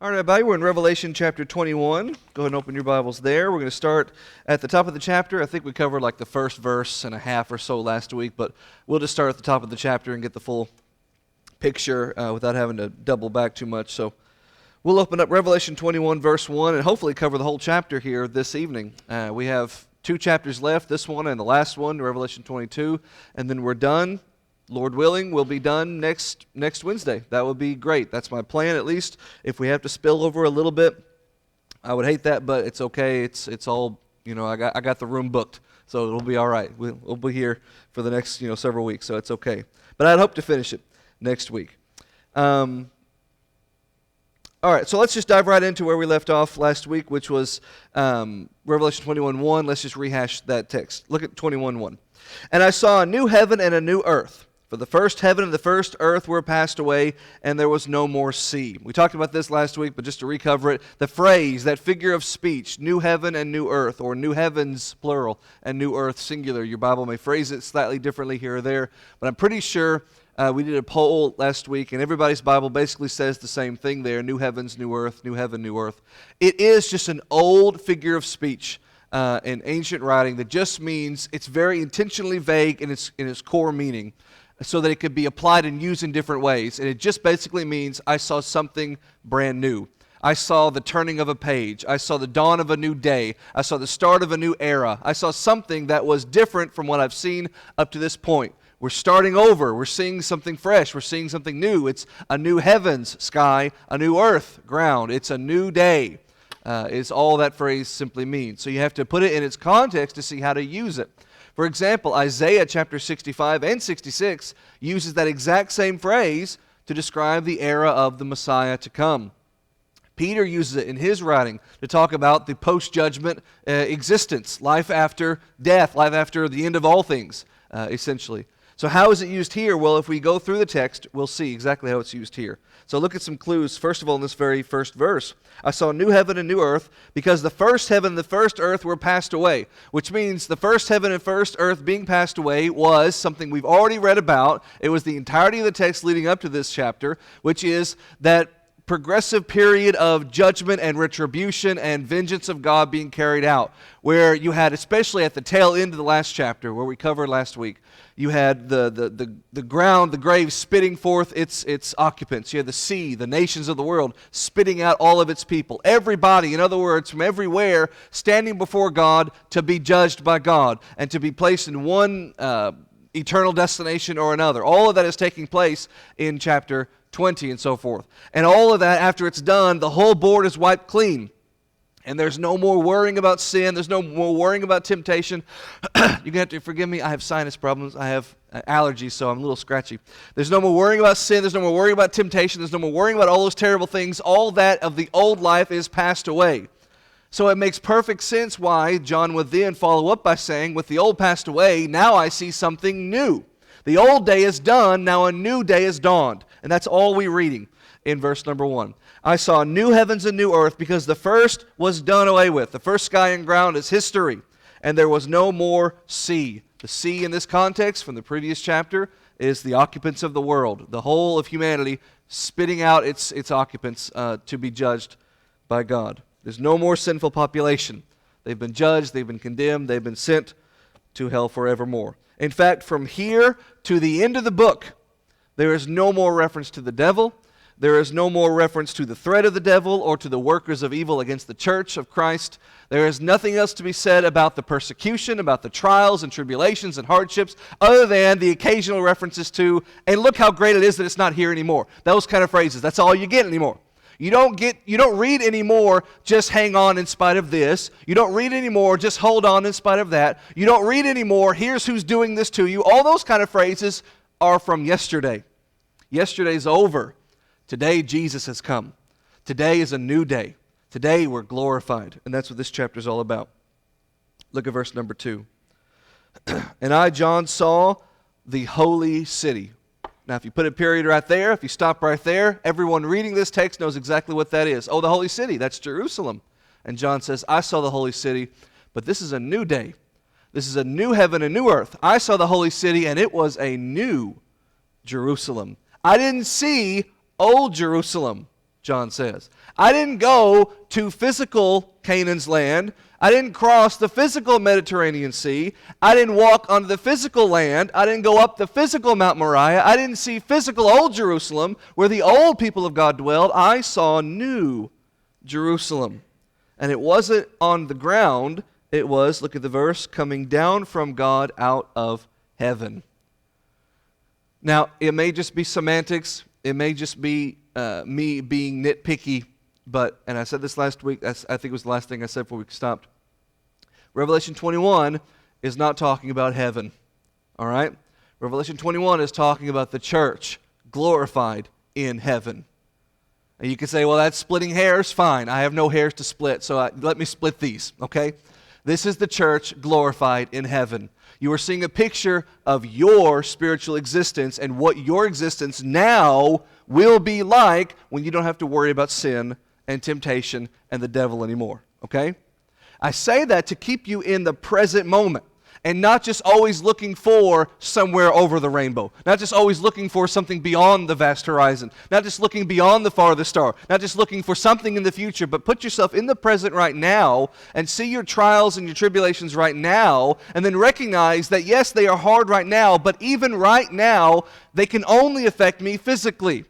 All right, everybody, we're in Revelation chapter 21. Go ahead and open your Bibles there. We're going to start at the top of the chapter. I think we covered like the first verse and a half or so last week, but we'll just start at the top of the chapter and get the full picture without having to double back too much. So we'll open up Revelation 21, verse 1, and hopefully cover the whole chapter here this evening. We have 2 chapters left, this one and the last one, Revelation 22, and then we're done. Lord willing, we'll be done next Wednesday. That would be great. That's my plan, at least. If we have to spill over a little bit, I would hate that, but it's okay. It's all, I got the room booked, so it'll be all right. We'll be here for the next, several weeks, so it's okay. But I'd hope to finish it next week. All right, so let's just dive right into where we left off last week, which was Revelation 21:1. Let's just rehash that text. Look at 21:1. And I saw a new heaven and a new earth. For the first heaven and the first earth were passed away, and there was no more sea. We talked about this last week, but just to recover it, the phrase, that figure of speech, new heaven and new earth, or new heavens, plural, and new earth, singular. Your Bible may phrase it slightly differently here or there, but I'm pretty sure we did a poll last week, and everybody's Bible basically says the same thing there, new heavens, new earth, new heaven, new earth. It is just an old figure of speech in ancient writing that just means it's very intentionally vague in its core meaning, so that it could be applied and used in different ways. And it just basically means I saw something brand new. I saw the turning of a page. I saw the dawn of a new day. I saw the start of a new era. I saw something that was different from what I've seen up to this point. We're starting over. We're seeing something fresh. We're seeing something new. It's a new heavens, sky, a new earth, ground. It's a new day, is all that phrase simply means. So you have to put it in its context to see how to use it. For example, Isaiah chapter 65 and 66 uses that exact same phrase to describe the era of the Messiah to come. Peter uses it in his writing to talk about the post-judgment existence, life after death, life after the end of all things, essentially. So how is it used here? Well, if we go through the text, we'll see exactly how it's used here. So look at some clues. First of all, in this very first verse, I saw a new heaven and new earth, because the first heaven and the first earth were passed away, which means the first heaven and first earth being passed away was something we've already read about. It was the entirety of the text leading up to this chapter, which is that progressive period of judgment and retribution and vengeance of God being carried out, where you had, especially at the tail end of the last chapter, where we covered last week, you had the ground, the grave spitting forth its occupants. You had the sea, the nations of the world, spitting out all of its people. Everybody, in other words, from everywhere, standing before God to be judged by God and to be placed in one eternal destination or another. All of that is taking place in chapter 20 and so forth. And all of that, after it's done, the whole board is wiped clean. And there's no more worrying about sin. There's no more worrying about temptation. You're going to have to forgive me. I have sinus problems. I have allergies, so I'm a little scratchy. There's no more worrying about sin. There's no more worrying about temptation. There's no more worrying about all those terrible things. All that of the old life is passed away. So it makes perfect sense why John would then follow up by saying, with the old passed away, now I see something new. The old day is done, now a new day is dawned. And that's all we're reading in verse number 1. I saw new heavens and new earth, because the first was done away with. The first sky and ground is history, and there was no more sea. The sea in this context from the previous chapter is the occupants of the world, the whole of humanity spitting out its occupants to be judged by God. There's no more sinful population. They've been judged, they've been condemned, they've been sent to hell forevermore. In fact, from here to the end of the book, there is no more reference to the devil. There is no more reference to the threat of the devil or to the workers of evil against the church of Christ. There is nothing else to be said about the persecution, about the trials and tribulations and hardships, other than the occasional references to, and look how great it is that it's not here anymore. Those kind of phrases. That's all you get anymore. You don't read anymore, just hang on in spite of this. You don't read anymore, just hold on in spite of that. You don't read anymore, here's who's doing this to you. All those kind of phrases are from yesterday. Yesterday's over. Today, Jesus has come. Today is a new day. Today, we're glorified. And that's what this chapter is all about. Look at verse number 2. And I, John, saw the holy city. Now, if you put a period right there, if you stop right there, everyone reading this text knows exactly what that is. Oh, the holy city, that's Jerusalem. And John says, I saw the holy city, but this is a new day. This is a new heaven and new earth. I saw the holy city, and it was a new Jerusalem. I didn't see old Jerusalem. John says. I didn't go to physical Canaan's land. I didn't cross the physical Mediterranean Sea. I didn't walk on the physical land. I didn't go up the physical Mount Moriah. I didn't see physical Old Jerusalem where the old people of God dwelled. I saw New Jerusalem. And it wasn't on the ground. It was, look at the verse, coming down from God out of heaven. Now, it may just be semantics. It may just be me being nitpicky. But, and I said this last week, I think it was the last thing I said before we stopped. Revelation 21 is not talking about heaven. All right? Revelation 21 is talking about the church glorified in heaven. And you can say, well, that's splitting hairs. Fine. I have no hairs to split, so let me split these. Okay? This is the church glorified in heaven. You are seeing a picture of your spiritual existence and what your existence now will be like when you don't have to worry about sin and temptation and the devil anymore. Okay? I say that to keep you in the present moment and not just always looking for somewhere over the rainbow, not just always looking for something beyond the vast horizon, not just looking beyond the farthest star, not just looking for something in the future, but put yourself in the present right now and see your trials and your tribulations right now, and then recognize that yes, they are hard right now, but even right now, they can only affect me physically.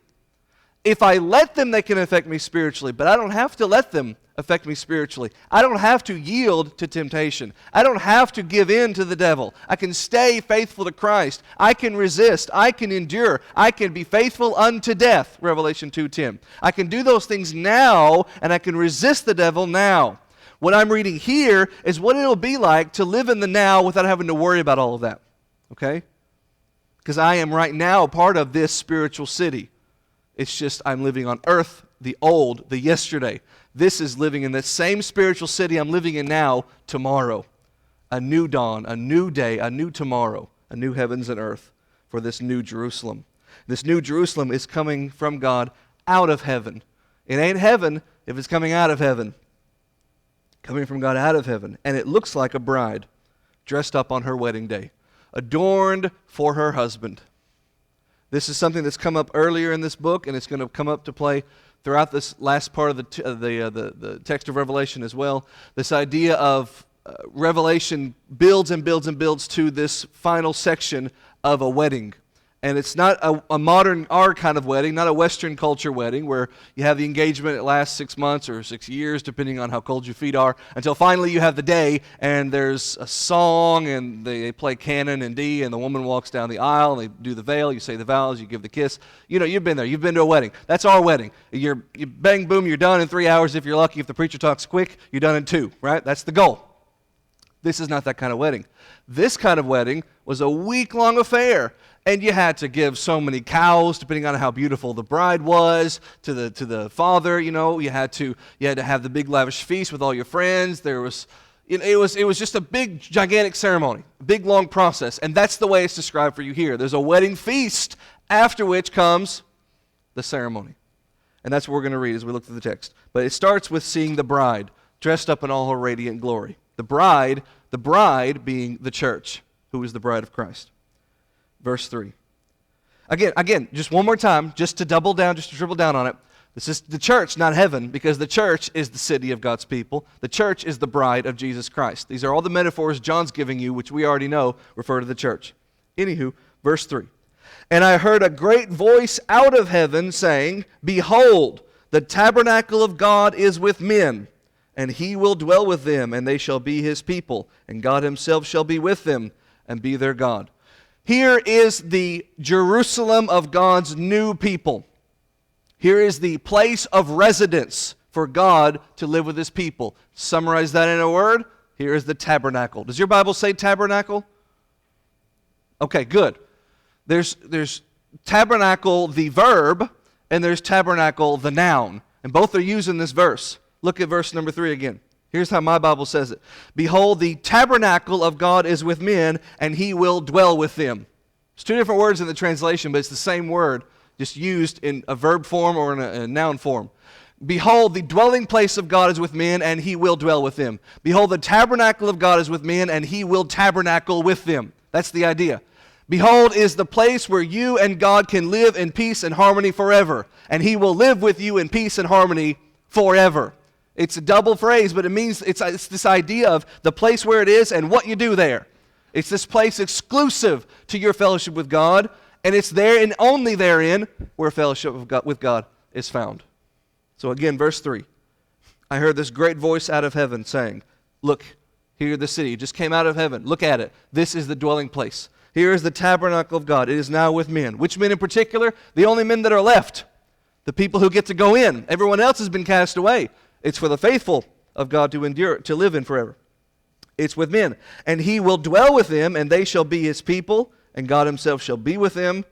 If I let them, they can affect me spiritually, but I don't have to let them affect me spiritually. I don't have to yield to temptation. I don't have to give in to the devil. I can stay faithful to Christ. I can resist. I can endure. I can be faithful unto death, Revelation 2:10. I can do those things now, and I can resist the devil now. What I'm reading here is what it'll be like to live in the now without having to worry about all of that, okay? Because I am right now part of this spiritual city. It's just I'm living on earth, the old, the yesterday. This is living in the same spiritual city I'm living in now, tomorrow. A new dawn, a new day, a new tomorrow, a new heavens and earth for this new Jerusalem. This new Jerusalem is coming from God out of heaven. It ain't heaven if it's coming out of heaven. Coming from God out of heaven. And it looks like a bride dressed up on her wedding day, adorned for her husband. This is something that's come up earlier in this book, and it's going to come up to play throughout this last part of the text of Revelation as well. This idea of Revelation builds and builds and builds to this final section of a wedding. And it's not a modern, our kind of wedding, not a Western culture wedding where you have the engagement, it lasts 6 months or 6 years, depending on how cold your feet are, until finally you have the day, and there's a song, and they play canon and D, and the woman walks down the aisle, and they do the veil, you say the vows, you give the kiss. You know, you've been there. You've been to a wedding. That's our wedding. You bang, boom, you're done in 3 hours. If you're lucky, if the preacher talks quick, you're done in 2, right? That's the goal. This is not that kind of wedding. This kind of wedding was a week-long affair. And you had to give so many cows, depending on how beautiful the bride was, to the father. You know, you had to have the big lavish feast with all your friends. There was, it was just a big gigantic ceremony, a big long process, and that's the way it's described for you here. There's a wedding feast, after which comes the ceremony, and that's what we're going to read as we look through the text. But it starts with seeing the bride dressed up in all her radiant glory. The bride being the church, who is the bride of Christ. Verse 3. Again, just one more time, just to double down, just to triple down on it. This is the church, not heaven, because the church is the city of God's people. The church is the bride of Jesus Christ. These are all the metaphors John's giving you, which we already know refer to the church. Anywho, verse 3. And I heard a great voice out of heaven saying, Behold, the tabernacle of God is with men, and he will dwell with them, and they shall be his people, and God himself shall be with them, and be their God. Here is the Jerusalem of God's new people. Here is the place of residence for God to live with his people. Summarize that in a word. Here is the tabernacle. Does your Bible say tabernacle? Okay, good. There's tabernacle, the verb, and there's tabernacle, the noun. And both are used in this verse. Look at verse number 3 again. Here's how my Bible says it. Behold, the tabernacle of God is with men, and he will dwell with them. It's 2 different words in the translation, but it's the same word, just used in a verb form or in a noun form. Behold, the dwelling place of God is with men, and he will dwell with them. Behold, the tabernacle of God is with men, and he will tabernacle with them. That's the idea. Behold is the place where you and God can live in peace and harmony forever. And he will live with you in peace and harmony forever. It's a double phrase, but it means it's this idea of the place where it is and what you do there. It's this place exclusive to your fellowship with God, and it's there and only therein where fellowship with God is found. So again, verse 3. I heard this great voice out of heaven saying, look, here the city just came out of heaven. Look at it. This is the dwelling place. Here is the tabernacle of God. It is now with men. Which men in particular? The only men that are left. The people who get to go in. Everyone else has been cast away. It's for the faithful of God to endure, to live in forever. It's with men. And he will dwell with them, and they shall be his people, and God himself shall be with them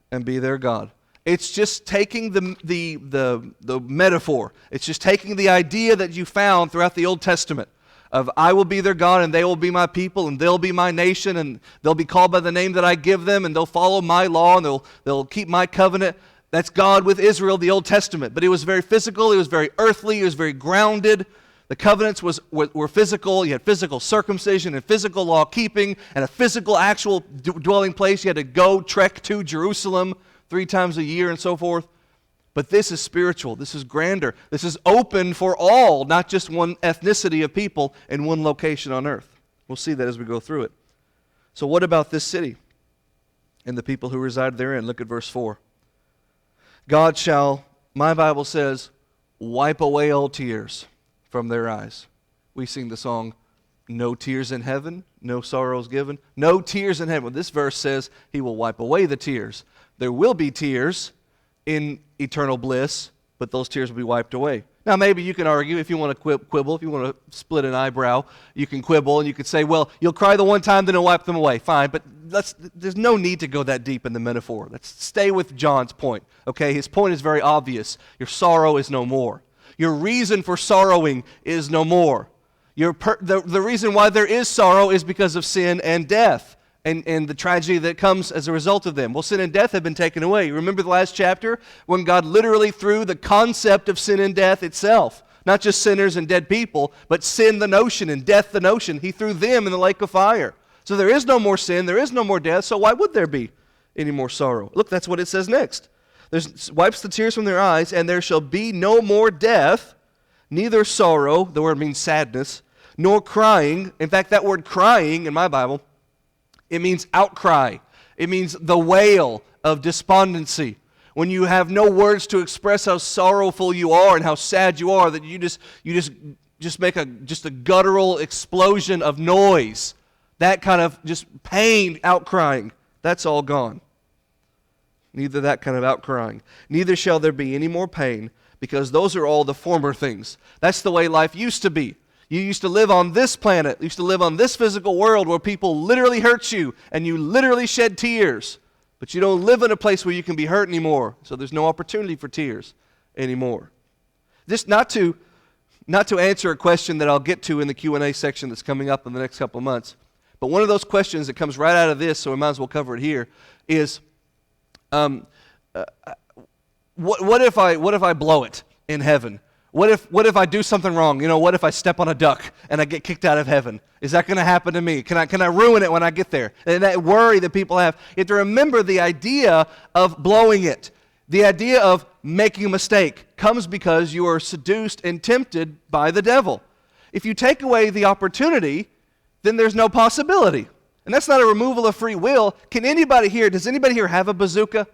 and be their God. It's just taking the metaphor. It's just taking the idea that you found throughout the Old Testament of I will be their God, and they will be my people, and they'll be my nation, and they'll be called by the name that I give them, and they'll follow my law, and they'll keep my covenant. That's God with Israel, the Old Testament. But it was very physical, it was very earthly, it was very grounded. The covenants were physical. You had physical circumcision and physical law keeping and a physical actual dwelling place. You had to go trek to Jerusalem 3 times a year and so forth. But this is spiritual. This is grander. This is open for all, not just one ethnicity of people in one location on earth. We'll see that as we go through it. So what about this city and the people who reside therein? Look at verse 4. God shall, my Bible says, wipe away all tears from their eyes. We sing the song, no tears in heaven, no sorrows given. No tears in heaven. This verse says he will wipe away the tears. There will be tears in eternal bliss, but those tears will be wiped away. Now, maybe you can argue if you want to quibble, if you want to split an eyebrow, you can quibble and you could say, well, you'll cry the one time, then he'll wipe them away. Fine, but there's no need to go that deep in the metaphor. Let's stay with John's point, okay? His point is very obvious. Your sorrow is no more. Your reason for sorrowing is no more. The reason why there is sorrow is because of sin and death. And the tragedy that comes as a result of them. Well, sin and death have been taken away. Remember the last chapter when God literally threw the concept of sin and death itself, not just sinners and dead people, but sin the notion and death the notion. He threw them in the lake of fire. So there is no more sin, there is no more death, so why would there be any more sorrow? Look, that's what it says next. Wipes the tears from their eyes, and there shall be no more death, neither sorrow, the word means sadness, nor crying. In fact, that word crying in my Bible, it means outcry. It means the wail of despondency. When you have no words to express how sorrowful you are and how sad you are, that you just make a guttural explosion of noise. That kind of just pain outcrying. That's all gone. Neither that kind of outcrying. Neither shall there be any more pain, because those are all the former things. That's the way life used to be. You used to live on this planet, you used to live on this physical world where people literally hurt you and you literally shed tears. But you don't live in a place where you can be hurt anymore, so there's no opportunity for tears anymore. Just not to answer a question that I'll get to in the Q&A section that's coming up in the next couple of months, but one of those questions that comes right out of this, so we might as well cover it here, is what if I blow it in heaven? What if I do something wrong? What if I step on a duck and I get kicked out of heaven? Is that going to happen to me? Can I ruin it when I get there? And that worry that people have. You have to remember the idea of blowing it. The idea of making a mistake comes because you are seduced and tempted by the devil. If you take away the opportunity, then there's no possibility. And that's not a removal of free will. Does anybody here have a bazooka?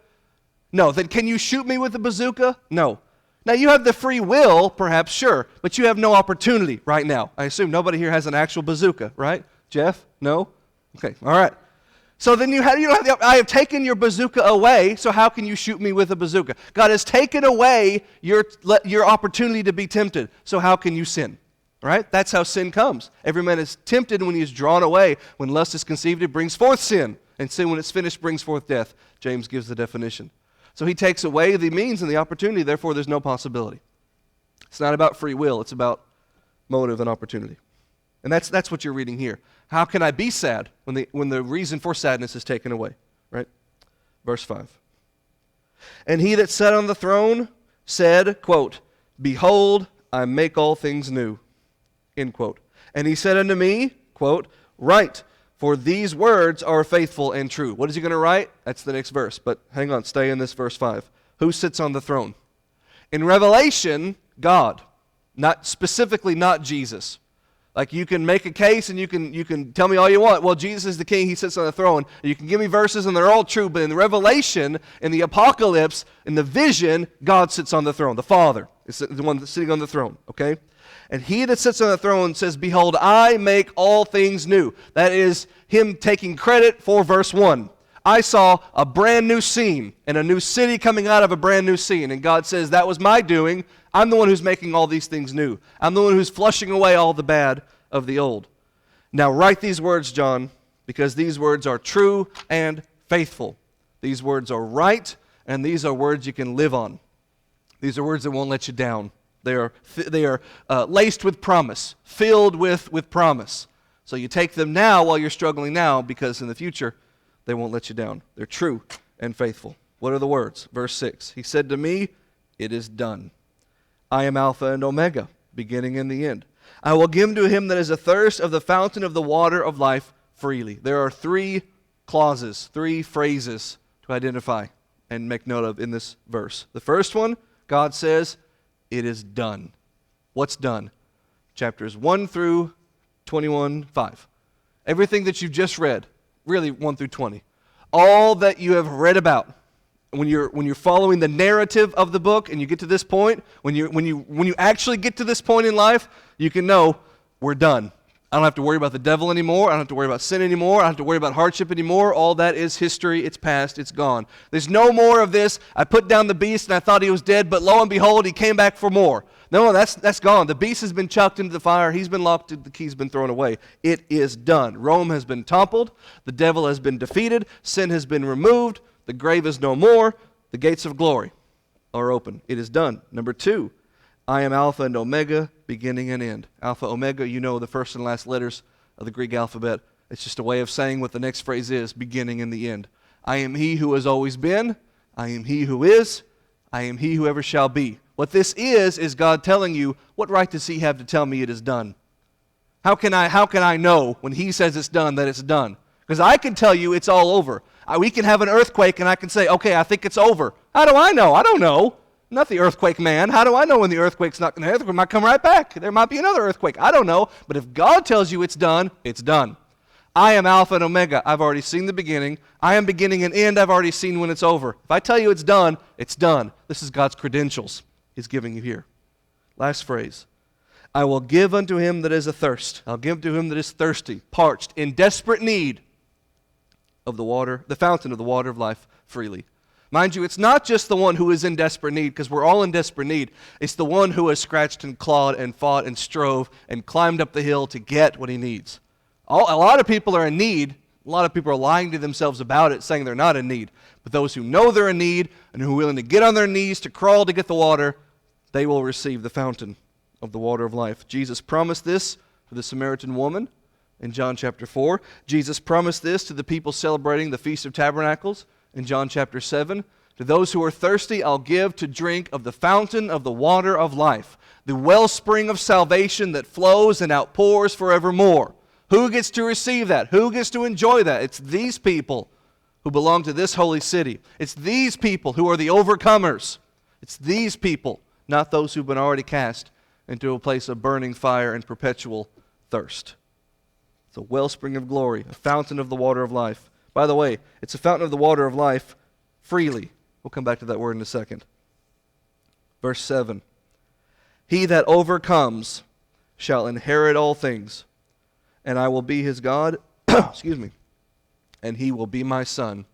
No. Then can you shoot me with a bazooka? No. Now, you have the free will, perhaps, sure, but you have no opportunity right now. I assume nobody here has an actual bazooka, right? Jeff? No? Okay, all right. So then I have taken your bazooka away, so how can you shoot me with a bazooka? God has taken away your opportunity to be tempted, so how can you sin? Right? That's how sin comes. Every man is tempted when he is drawn away. When lust is conceived, it brings forth sin. And sin, when it's finished, brings forth death. James gives the definition. So he takes away the means and the opportunity, therefore there's no possibility. It's not about free will, it's about motive and opportunity. And that's what you're reading here. How can I be sad when the reason for sadness is taken away? Right? Verse 5. And he that sat on the throne said, quote, behold, I make all things new. End quote. And he said unto me, quote, write, for these words are faithful and true. What is he going to write? That's the next verse. But hang on, stay in this verse 5. Who sits on the throne? In Revelation, God. Not specifically, not Jesus. Like you can make a case and you can tell me all you want. Well, Jesus is the king, he sits on the throne. You can give me verses and they're all true, but in the Revelation, in the apocalypse, in the vision, God sits on the throne. The Father is the one that's sitting on the throne, okay? And he that sits on the throne says, behold, I make all things new. That is him taking credit for verse 1. I saw a brand new scene and a new city coming out of a brand new scene. And God says, that was my doing. I'm the one who's making all these things new. I'm the one who's flushing away all the bad of the old. Now write these words, John, because these words are true and faithful. These words are right, and these are words you can live on. These are words that won't let you down. They are laced with promise, filled with promise. So you take them now while you're struggling now, because in the future, they won't let you down. They're true and faithful. What are the words? Verse 6, he said to me, it is done. I am Alpha and Omega, beginning and the end. I will give to him that is athirst of the fountain of the water of life freely. There are 3 clauses, 3 phrases to identify and make note of in this verse. The first one, God says, it is done. What's done? Chapters 1 through 21, 5. Everything that you've just read, really 1 through 20. All that you have read about. When you're following the narrative of the book and you get to this point, when you actually get to this point in life, you can know we're done. I don't have to worry about the devil anymore. I don't have to worry about sin anymore. I don't have to worry about hardship anymore. All that is history. It's past. It's gone. There's no more of this. I put down the beast and I thought he was dead, but lo and behold, he came back for more. No, that's gone. The beast has been chucked into the fire. He's been locked. The key's been thrown away. It is done. Rome has been toppled. The devil has been defeated. Sin has been removed. The grave is no more. The gates of glory are open. It is done. Number 2, I am Alpha and Omega, beginning and end. Alpha, Omega, you know the first and last letters of the Greek alphabet. It's just a way of saying what the next phrase is, beginning and the end. I am he who has always been. I am he who is. I am he who ever shall be. What this is God telling you, what right does he have to tell me it is done? How can I know when he says it's done that it's done? Because I can tell you it's all over. We can have an earthquake and I can say, okay, I think it's over. How do I know? I don't know. I'm not the earthquake man. How do I know when the earthquake's not going to earthquake? It might come right back. There might be another earthquake. I don't know. But if God tells you it's done, it's done. I am Alpha and Omega. I've already seen the beginning. I am beginning and end. I've already seen when it's over. If I tell you it's done, it's done. This is God's credentials he's giving you here. Last phrase. I will give unto him that is athirst. I'll give to him that is thirsty, parched, in desperate need of the water, the fountain of the water of life freely. Mind you, it's not just the one who is in desperate need, because we're all in desperate need. It's the one who has scratched and clawed and fought and strove and climbed up the hill to get what he needs. A lot of people are in need. A lot of people are lying to themselves about it, saying they're not in need. But those who know they're in need and who are willing to get on their knees to crawl to get the water, they will receive the fountain of the water of life. Jesus promised this to the Samaritan woman in John chapter 4. Jesus promised this to the people celebrating the Feast of Tabernacles in John chapter 7. To those who are thirsty, I'll give to drink of the fountain of the water of life, the wellspring of salvation that flows and outpours forevermore. Who gets to receive that? Who gets to enjoy that? It's these people who belong to this holy city. It's these people who are the overcomers. It's these people, not those who've been already cast into a place of burning fire and perpetual thirst. It's a wellspring of glory, a fountain of the water of life. By the way, it's a fountain of the water of life freely. We'll come back to that word in a second. Verse 7. He that overcomes shall inherit all things, and I will be his God, excuse me, and he will be my son.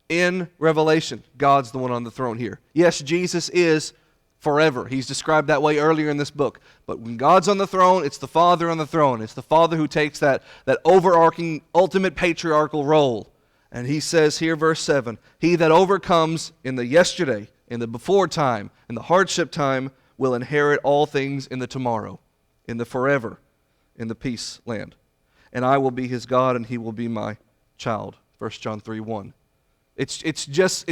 In Revelation, God's the one on the throne here. Yes, Jesus is forever. He's described that way earlier in this book. But when God's on the throne, it's the Father on the throne. It's the Father who takes that overarching, ultimate patriarchal role. And he says here, verse 7, he that overcomes in the yesterday, in the before time, in the hardship time, will inherit all things in the tomorrow, in the forever, in the peace land. And I will be his God, and he will be my child. 1 John 3:1. It's just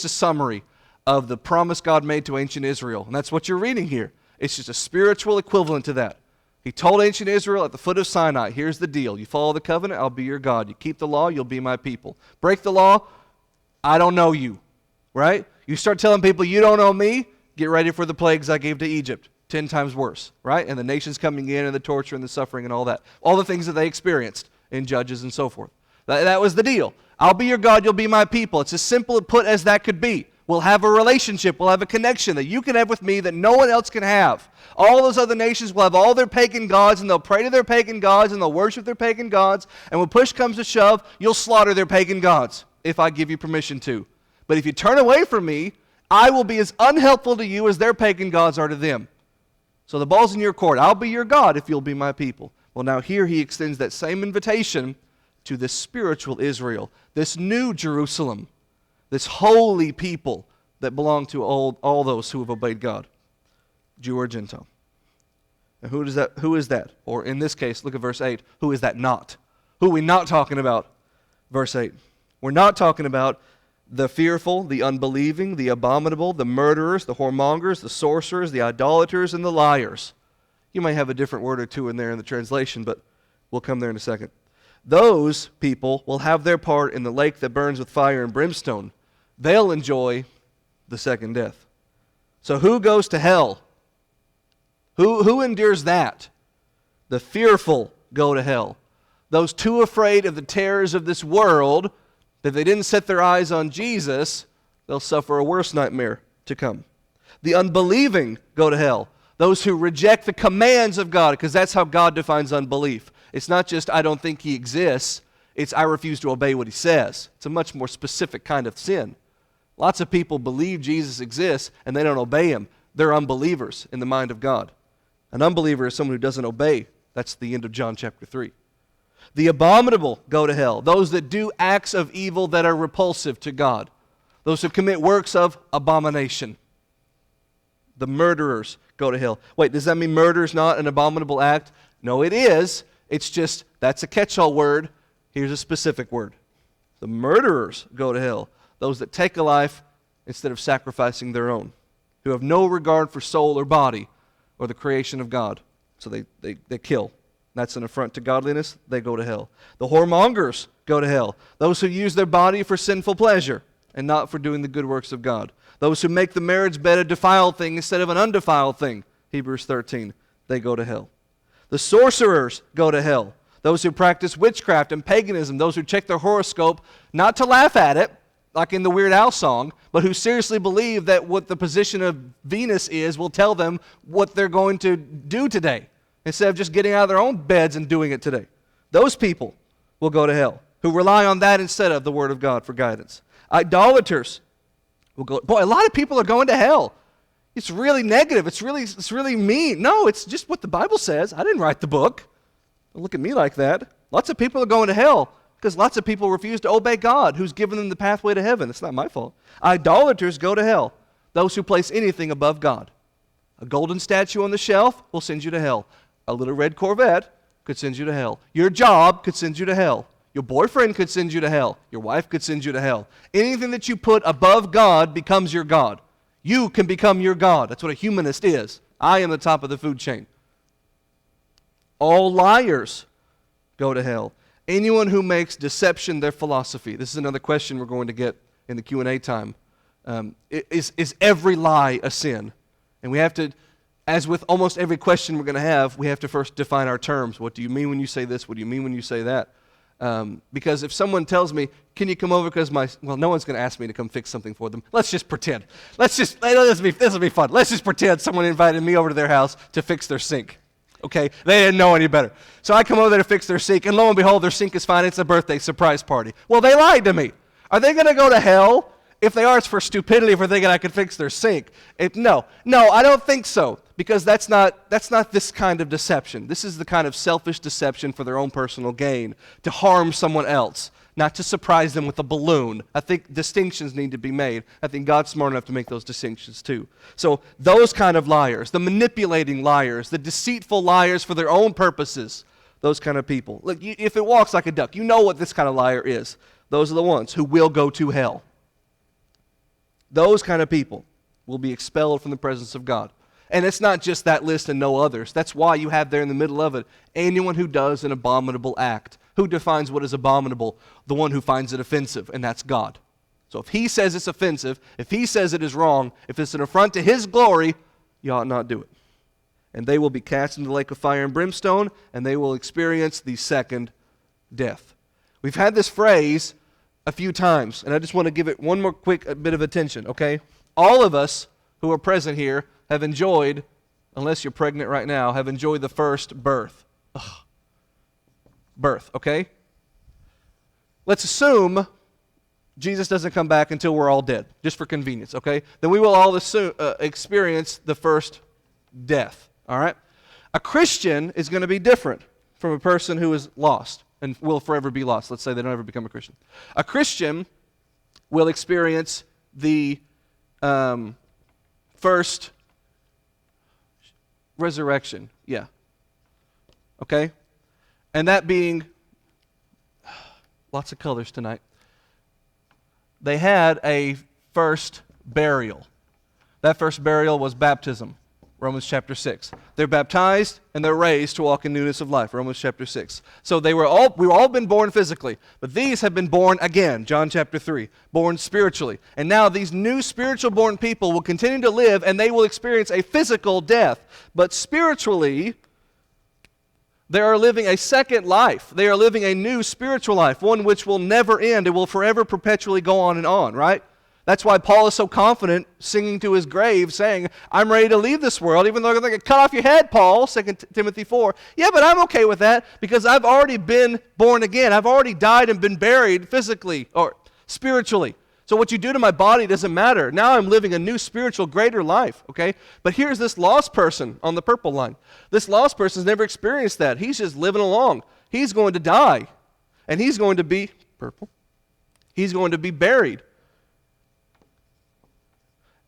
a summary of the promise God made to ancient Israel. And that's what you're reading here. It's just a spiritual equivalent to that. He told ancient Israel at the foot of Sinai, here's the deal. You follow the covenant, I'll be your God. You keep the law, you'll be my people. Break the law, I don't know you, right? You start telling people you don't know me, get ready for the plagues I gave to Egypt. 10 times worse, right? And the nations coming in and the torture and the suffering and all that. All the things that they experienced in Judges and so forth. That was the deal. I'll be your God, you'll be my people. It's as simple put as that could be. We'll have a relationship, we'll have a connection that you can have with me that no one else can have. All those other nations will have all their pagan gods, and they'll pray to their pagan gods, and they'll worship their pagan gods, and when push comes to shove, you'll slaughter their pagan gods, if I give you permission to. But if you turn away from me, I will be as unhelpful to you as their pagan gods are to them. So the ball's in your court. I'll be your God if you'll be my people. Well, now here he extends that same invitation to this spiritual Israel, this new Jerusalem, this holy people that belong to all those who have obeyed God, Jew or Gentile. And who is that? Or in this case, look at verse 8. Who is that not? Who are we not talking about? Verse 8. We're not talking about the fearful, the unbelieving, the abominable, the murderers, the whoremongers, the sorcerers, the idolaters, and the liars. You may have a different word or two in there in the translation, but we'll come there in a second. Those people will have their part in the lake that burns with fire and brimstone. They'll enjoy the second death. So who goes to hell? Who endures that? The fearful go to hell. Those too afraid of the terrors of this world, that they didn't set their eyes on Jesus, they'll suffer a worse nightmare to come. The unbelieving go to hell. Those who reject the commands of God, because that's how God defines unbelief. It's not just, I don't think he exists. It's, I refuse to obey what he says. It's a much more specific kind of sin. Lots of people believe Jesus exists, and they don't obey him. They're unbelievers in the mind of God. An unbeliever is someone who doesn't obey. That's the end of John chapter 3. The abominable go to hell. Those that do acts of evil that are repulsive to God. Those who commit works of abomination. The murderers go to hell. Wait, does that mean murder is not an abominable act? No, it is. It's just, that's a catch-all word. Here's a specific word. The murderers go to hell. Those that take a life instead of sacrificing their own. Who have no regard for soul or body or the creation of God. So they kill. That's an affront to godliness. They go to hell. The whoremongers go to hell. Those who use their body for sinful pleasure and not for doing the good works of God. Those who make the marriage bed a defiled thing instead of an undefiled thing. Hebrews 13. They go to hell. The sorcerers go to hell. Those who practice witchcraft and paganism. Those who check their horoscope not to laugh at it, like in the Weird Al song, but who seriously believe that what the position of Venus is will tell them what they're going to do today, instead of just getting out of their own beds and doing it today. Those people will go to hell, who rely on that instead of the Word of God for guidance. Idolaters will go. Boy, a lot of people are going to hell. It's really negative. It's really mean. No, it's just what the Bible says. I didn't write the book. Don't look at me like that. Lots of people are going to hell because lots of people refuse to obey God, who's given them the pathway to heaven. It's not my fault. Idolaters go to hell. Those who place anything above God. A golden statue on the shelf will send you to hell. A little red Corvette could send you to hell. Your job could send you to hell. Your boyfriend could send you to hell. Your wife could send you to hell. Anything that you put above God becomes your God. You can become your God. That's what a humanist is. I am the top of the food chain. All liars go to hell. Anyone who makes deception their philosophy. This is another question we're going to get in the Q&A time. Is every lie a sin? And we have to, as with almost every question we're going to have, we have to first define our terms. What do you mean when you say this? What do you mean when you say that? Because if someone tells me, can you come over because no one's going to ask me to come fix something for them. Let's just pretend. This will be fun. Let's just pretend someone invited me over to their house to fix their sink. Okay, they didn't know any better. So I come over there to fix their sink, and lo and behold, their sink is fine. It's a birthday surprise party. Well, they lied to me. Are they going to go to hell? If they are, it's for stupidity for thinking I could fix their sink. No, I don't think so, because that's not this kind of deception. This is the kind of selfish deception for their own personal gain, to harm someone else, not to surprise them with a balloon. I think distinctions need to be made. I think God's smart enough to make those distinctions too. So those kind of liars, the manipulating liars, the deceitful liars for their own purposes, those kind of people. Look, if it walks like a duck, you know what this kind of liar is. Those are the ones who will go to hell. Those kind of people will be expelled from the presence of God. And it's not just that list and no others. That's why you have there in the middle of it, anyone who does an abominable act. Who defines what is abominable? The one who finds it offensive, and that's God. So if he says it's offensive, if he says it is wrong, if it's an affront to his glory, you ought not do it. And they will be cast into the lake of fire and brimstone, and they will experience the second death. We've had this phrase a few times, and I just want to give it one more quick bit of attention, okay? All of us who are present here have enjoyed, unless you're pregnant right now, have enjoyed the first birth. Ugh. Birth, okay? Let's assume Jesus doesn't come back until we're all dead, just for convenience, okay? Then we will all experience the first death, all right? A Christian is going to be different from a person who is lost and will forever be lost. Let's say they don't ever become a Christian. A Christian will experience the first resurrection, yeah, okay? And that being, lots of colors tonight. They had a first burial. That first burial was baptism, Romans chapter 6. They're baptized and they're raised to walk in newness of life, Romans chapter 6. So we've all been born physically, but these have been born again, John chapter 3, born spiritually. And now these new spiritual born people will continue to live and they will experience a physical death, but spiritually, they are living a second life. They are living a new spiritual life, one which will never end. It will forever perpetually go on and on, right? That's why Paul is so confident singing to his grave saying, I'm ready to leave this world, even though they're going to cut off your head, Paul, 2 Timothy 4. Yeah, but I'm okay with that because I've already been born again. I've already died and been buried physically or spiritually. So what you do to my body doesn't matter. Now I'm living a new spiritual, greater life, okay? But here's this lost person on the purple line. This lost person's never experienced that. He's just living along. He's going to die, and he's going to be, purple, he's going to be buried.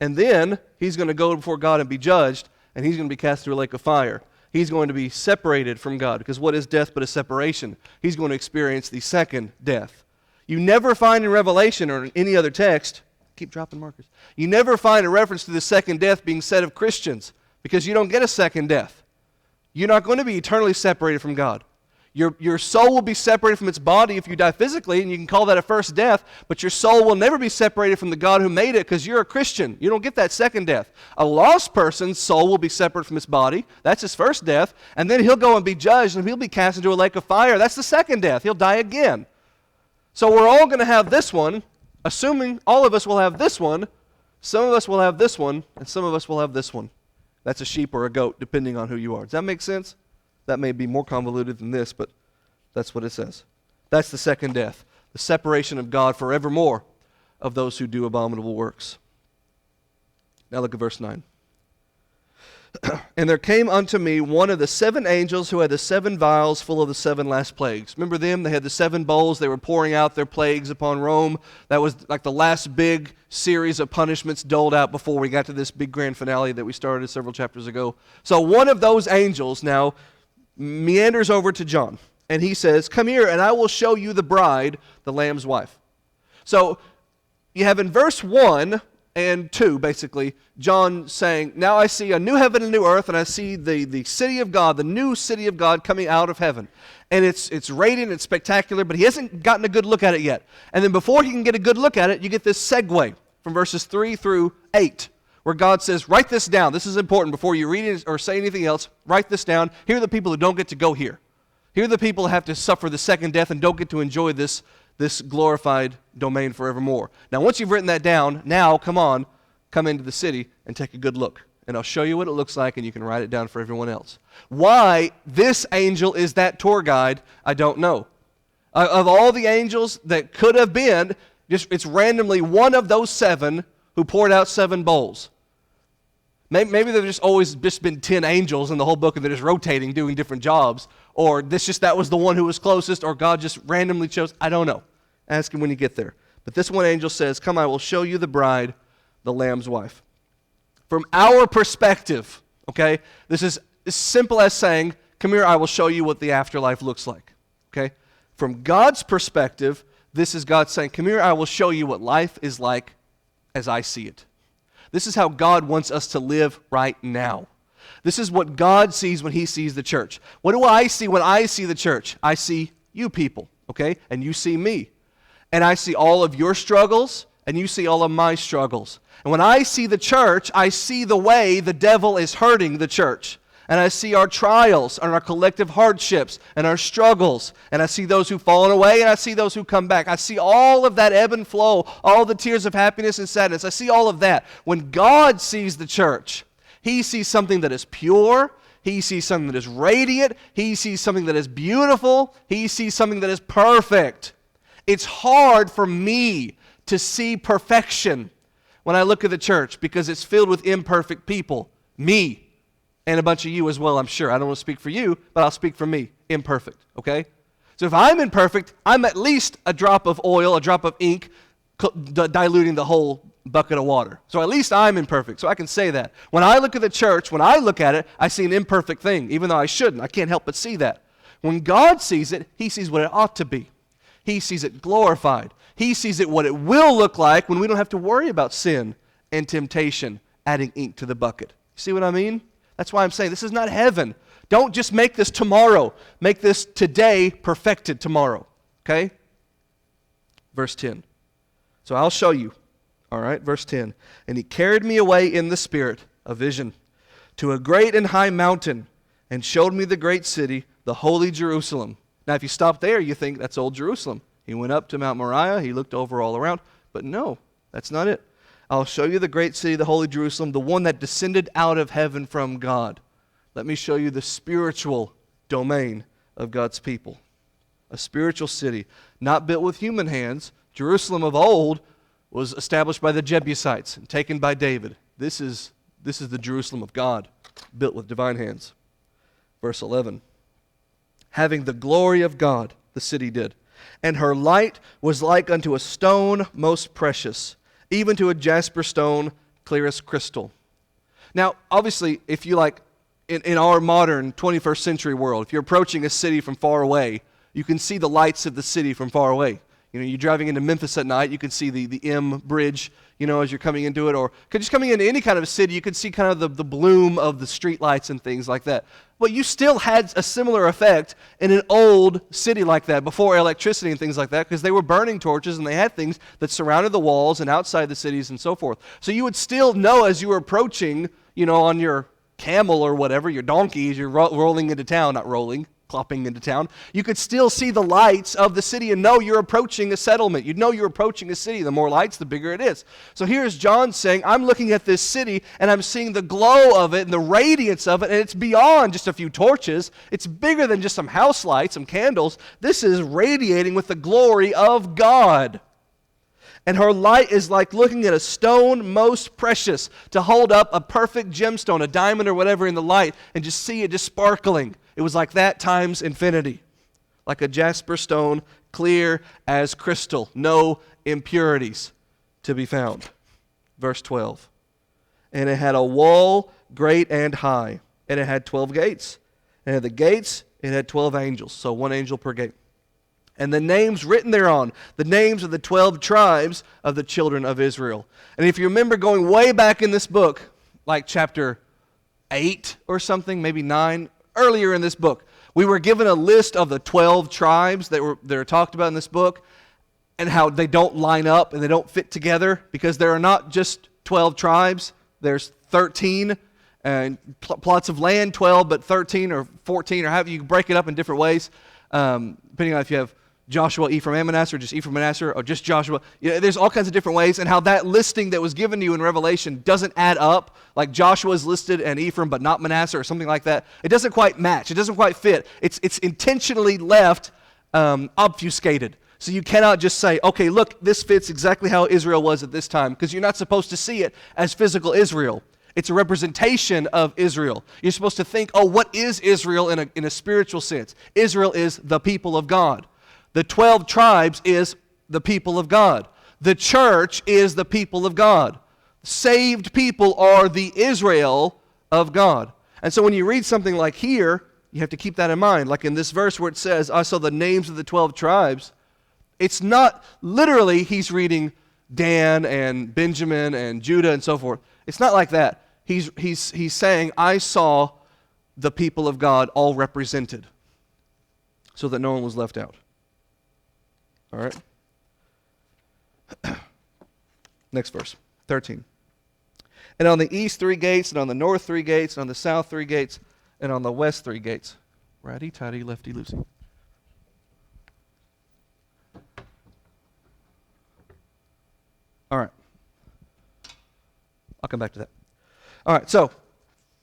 And then he's going to go before God and be judged, and he's going to be cast through a lake of fire. He's going to be separated from God, because what is death but a separation? He's going to experience the second death. You never find in Revelation or in any other text, keep dropping markers, you never find a reference to the second death being said of Christians because you don't get a second death. You're not going to be eternally separated from God. Your soul will be separated from its body if you die physically, and you can call that a first death, but your soul will never be separated from the God who made it because you're a Christian. You don't get that second death. A lost person's soul will be separate from his body. That's his first death, and then he'll go and be judged, and he'll be cast into a lake of fire. That's the second death. He'll die again. So we're all going to have this one, assuming all of us will have this one. Some of us will have this one, and some of us will have this one. That's a sheep or a goat, depending on who you are. Does that make sense? That may be more convoluted than this, but that's what it says. That's the second death, the separation of God forevermore of those who do abominable works. Now look at verse 9. And there came unto me one of the 7 angels who had the 7 vials full of the 7 last plagues. Remember them? They had the 7 bowls. They were pouring out their plagues upon Rome. That was like the last big series of punishments doled out before we got to this big grand finale that we started several chapters ago. So one of those angels now meanders over to John, and he says, come here, and I will show you the bride, the Lamb's wife. So you have in verse 1 and 2, basically, John saying, now I see a new heaven and a new earth, and I see the city of God, the new city of God coming out of heaven. And it's radiant, it's spectacular, but he hasn't gotten a good look at it yet. And then before he can get a good look at it, you get this segue from verses 3 through 8, where God says, write this down. This is important. Before you read it or say anything else, write this down. Here are the people who don't get to go here. Here are the people who have to suffer the second death and don't get to enjoy this glorified domain forevermore. Now, once you've written that down, now, come into the city and take a good look. And I'll show you what it looks like, and you can write it down for everyone else. Why this angel is that tour guide, I don't know. Of all the angels that could have been, it's randomly one of those 7 who poured out 7 bowls. Maybe there's just always just been 10 angels in the whole book, and they're just rotating, doing different jobs. Or that was the one who was closest, or God just randomly chose. I don't know. Ask him when you get there. But this one angel says, come, I will show you the bride, the Lamb's wife. From our perspective, okay, this is as simple as saying, come here, I will show you what the afterlife looks like. Okay? From God's perspective, this is God saying, come here, I will show you what life is like as I see it. This is how God wants us to live right now. This is what God sees when he sees the church. What do I see when I see the church? I see you people, okay? And you see me. And I see all of your struggles, and you see all of my struggles. And when I see the church, I see the way the devil is hurting the church. And I see our trials and our collective hardships and our struggles. And I see those who've fallen away and I see those who come back. I see all of that ebb and flow, all the tears of happiness and sadness. I see all of that. When God sees the church, he sees something that is pure. He sees something that is radiant. He sees something that is beautiful. He sees something that is perfect. It's hard for me to see perfection when I look at the church because it's filled with imperfect people. Me. And a bunch of you as well, I'm sure. I don't want to speak for you, but I'll speak for me. Imperfect, okay? So if I'm imperfect, I'm at least a drop of oil, a drop of ink, diluting the whole bucket of water. So at least I'm imperfect, so I can say that. When I look at the church, when I look at it, I see an imperfect thing, even though I shouldn't. I can't help but see that. When God sees it, he sees what it ought to be. He sees it glorified. He sees it what it will look like when we don't have to worry about sin and temptation adding ink to the bucket. You see what I mean? That's why I'm saying this is not heaven. Don't just make this tomorrow. Make this today perfected tomorrow. Okay? Verse 10. So I'll show you. All right, verse 10. And he carried me away in the spirit, a vision, to a great and high mountain, and showed me the great city, the holy Jerusalem. Now if you stop there, you think that's old Jerusalem. He went up to Mount Moriah, he looked over all around. But no, that's not it. I'll show you the great city, the holy Jerusalem, the one that descended out of heaven from God. Let me show you the spiritual domain of God's people. A spiritual city, not built with human hands. Jerusalem of old was established by the Jebusites and taken by David. This is the Jerusalem of God, built with divine hands. Verse 11. Having the glory of God, the city did. And her light was like unto a stone most precious, even to a jasper stone, clear as crystal. Now, obviously, if you in our modern 21st century world, if you're approaching a city from far away, you can see the lights of the city from far away. You know, you're driving into Memphis at night, you can see the M bridge, as you're coming into it, or just coming into any kind of a city, you can see kind of the bloom of the street lights and things like that. But you still had a similar effect in an old city like that, before electricity and things like that, because they were burning torches and they had things that surrounded the walls and outside the cities and so forth. So you would still know as you were approaching, on your camel or whatever, your donkey, as you're rolling into town, not rolling, clopping into town, you could still see the lights of the city and know you're approaching a settlement. You'd know you're approaching a city. The more lights, the bigger it is. So here's John saying, I'm looking at this city and I'm seeing the glow of it and the radiance of it, and it's beyond just a few torches. It's bigger than just some house lights, some candles. This is radiating with the glory of God. And her light is like looking at a stone most precious, to hold up a perfect gemstone, a diamond or whatever in the light, and just see it just sparkling. It was like that times infinity. Like a jasper stone, clear as crystal. No impurities to be found. Verse 12. And it had a wall great and high, and it had 12 gates. And at the gates it had 12 angels, so one angel per gate. And the names written thereon, the names of the 12 tribes of the children of Israel. And if you remember going way back in this book, like chapter 8 or something, maybe 9, earlier in this book, we were given a list of the 12 tribes that are talked about in this book, and how they don't line up and they don't fit together, because there are not just 12 tribes, there's 13 and plots of land, 12, but 13 or 14, or however you break it up in different ways, depending on if you have Joshua, Ephraim, and Manasseh, or just Ephraim, Manasseh, or just Joshua. There's all kinds of different ways, and how that listing that was given to you in Revelation doesn't add up. Like Joshua is listed and Ephraim, but not Manasseh, or something like that. It doesn't quite match. It doesn't quite fit. It's intentionally left obfuscated. So you cannot just say, okay, look, this fits exactly how Israel was at this time, because you're not supposed to see it as physical Israel. It's a representation of Israel. You're supposed to think, oh, what is Israel in a spiritual sense? Israel is the people of God. The 12 tribes is the people of God. The church is the people of God. Saved people are the Israel of God. And so when you read something like here, you have to keep that in mind. Like in this verse where it says, I saw the names of the 12 tribes. It's not literally he's reading Dan and Benjamin and Judah and so forth. It's not like that. he's saying, I saw the people of God all represented so that no one was left out. All right? Next verse, 13. And on the east 3 gates, and on the north 3 gates, and on the south 3 gates, and on the west 3 gates. Righty-tighty, lefty-loosey. All right. I'll come back to that. All right, so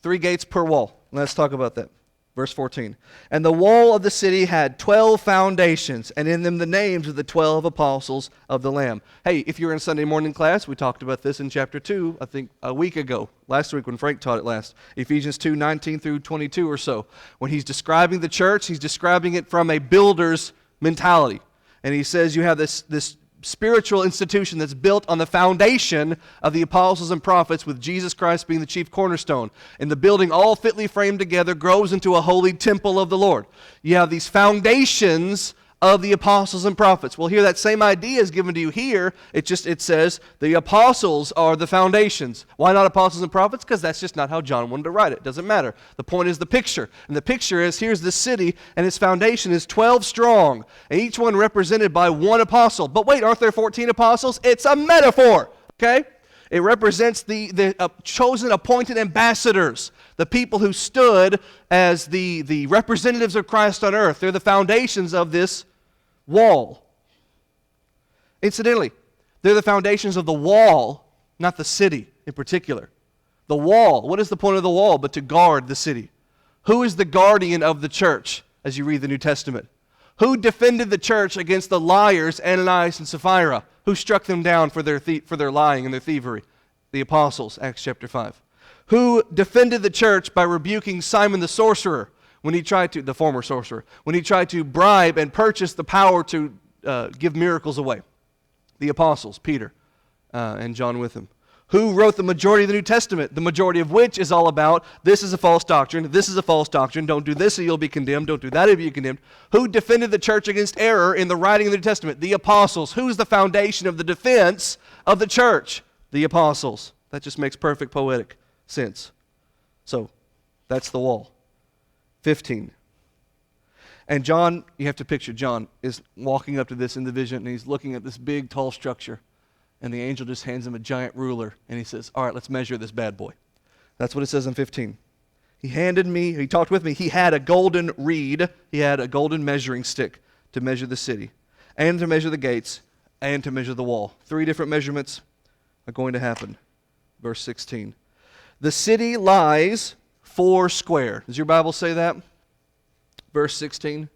3 gates per wall. Let's talk about that. Verse 14. And the wall of the city had 12 foundations, and in them the names of the 12 apostles of the Lamb. Hey, if you're in Sunday morning class, we talked about this in chapter 2, I think a week ago, last week when Frank taught it last. Ephesians 2, 19 through 22 or so. When he's describing the church, he's describing it from a builder's mentality. And he says you have this spiritual institution that's built on the foundation of the apostles and prophets, with Jesus Christ being the chief cornerstone. And the building, all fitly framed together, grows into a holy temple of the Lord. You have these foundations of the apostles and prophets. Well, here that same idea is given to you here. It says the apostles are the foundations. Why not apostles and prophets? Because that's just not how John wanted to write it. Doesn't matter. The point is the picture. And the picture is, here's the city, and its foundation is 12 strong, and each one represented by one apostle. But wait, aren't there 14 apostles? It's a metaphor, okay? It represents the chosen, appointed ambassadors, the people who stood as the representatives of Christ on earth. They're the foundations of this wall. Incidentally, they're the foundations of the wall, not the city in particular. The wall, what is the point of the wall but to guard the city? Who is the guardian of the church as you read the New Testament? Who defended the church against the liars, Ananias and Sapphira? Who struck them down for their lying and their thievery? The apostles, Acts chapter 5. Who defended the church by rebuking Simon the sorcerer, when he tried to, the former sorcerer, when he tried to bribe and purchase the power to give miracles away? The apostles, Peter and John with him. Who wrote the majority of the New Testament, the majority of which is all about, this is a false doctrine, this is a false doctrine, don't do this or you'll be condemned, don't do that or you'll be condemned. Who defended the church against error in the writing of the New Testament? The apostles. Who's the foundation of the defense of the church? The apostles. That just makes perfect poetic sense. So, that's the wall. 15. And John, you have to picture John, is walking up to this in the vision, and he's looking at this big, tall structure. And the angel just hands him a giant ruler, and he says, all right, let's measure this bad boy. That's what it says in 15. He talked with me, he had a golden reed, he had a golden measuring stick to measure the city, and to measure the gates, and to measure the wall. 3 different measurements are going to happen. Verse 16. The city lies 4 square. Does your Bible say that? Verse 16.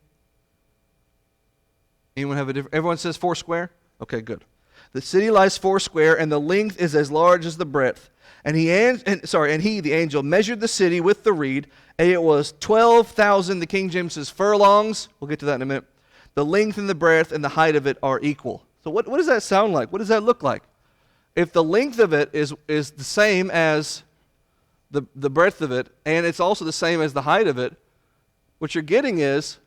Anyone have a different? Everyone says 4 square? Okay, good. The city lies 4 square, and the length is as large as the breadth. And he, the angel, measured the city with the reed, and it was 12,000, the King James says, furlongs. We'll get to that in a minute. The length and the breadth and the height of it are equal. So what does that sound like? What does that look like? If the length of it is the same as the breadth of it, and it's also the same as the height of it, what you're getting is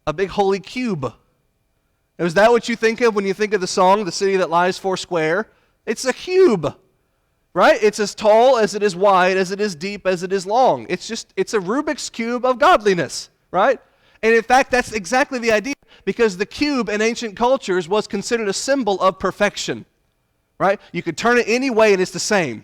a big holy cube. Is that what you think of when you think of the song, The City That Lies 4 Square? It's a cube, right? It's as tall as it is wide, as it is deep, as it is long. It's a Rubik's Cube of godliness, right? And in fact, that's exactly the idea, because the cube in ancient cultures was considered a symbol of perfection, right? You could turn it any way and it's the same.